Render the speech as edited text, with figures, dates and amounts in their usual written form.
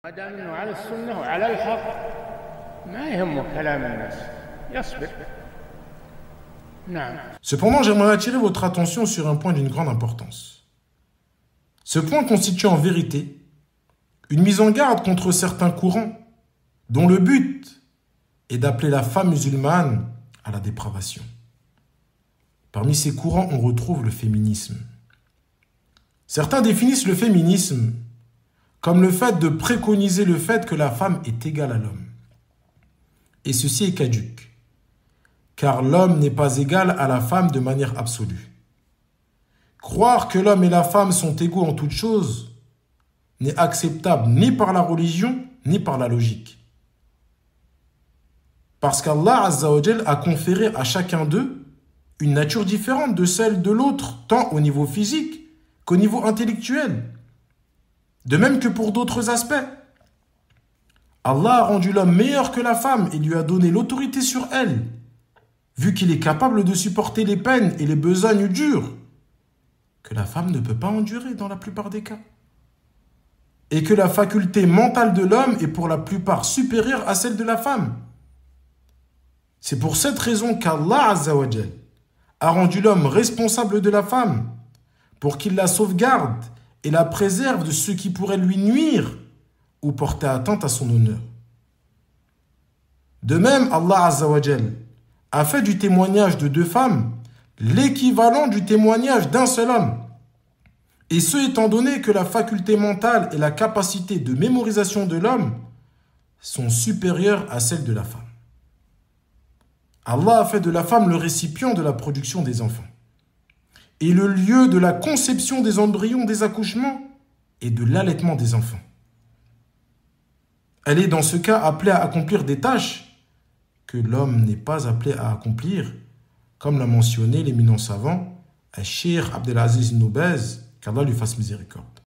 ما دام انه على السنه وعلى الحق ما يهمه كلام الناس يصبر. نعم. Cependant, j'aimerais attirer votre attention sur un point d'une grande importance. Ce point constitue en vérité une mise en garde contre certains courants dont le but est d'appeler la femme musulmane à la dépravation. Parmi ces courants, on retrouve le féminisme. Certains définissent le féminisme comme le fait de préconiser le fait que la femme est égale à l'homme. Et ceci est caduc, car l'homme n'est pas égal à la femme de manière absolue. Croire que l'homme et la femme sont égaux en toutes choses n'est acceptable ni par la religion, ni par la logique. Parce qu'Allah Azza wa Jal a conféré à chacun d'eux une nature différente de celle de l'autre, tant au niveau physique qu'au niveau intellectuel. De même que pour d'autres aspects. Allah a rendu l'homme meilleur que la femme et lui a donné l'autorité sur elle, vu qu'il est capable de supporter les peines et les besognes dures que la femme ne peut pas endurer dans la plupart des cas. Et que la faculté mentale de l'homme est pour la plupart supérieure à celle de la femme. C'est pour cette raison qu'Allah Azza wa Jal a rendu l'homme responsable de la femme pour qu'il la sauvegarde et la préserve de ce qui pourrait lui nuire ou porter atteinte à son honneur. De même, Allah Azza wa Jal a fait du témoignage de deux femmes l'équivalent du témoignage d'un seul homme. Et ce étant donné que la faculté mentale et la capacité de mémorisation de l'homme sont supérieures à celles de la femme. Allah a fait de la femme le récipient de la production des enfants et le lieu de la conception des embryons, des accouchements et de l'allaitement des enfants. Elle est dans ce cas appelée à accomplir des tâches que l'homme n'est pas appelé à accomplir, comme l'a mentionné l'éminent savant, Cheikh Abdelaziz Ibn Baz, qu'Allah lui fasse miséricorde.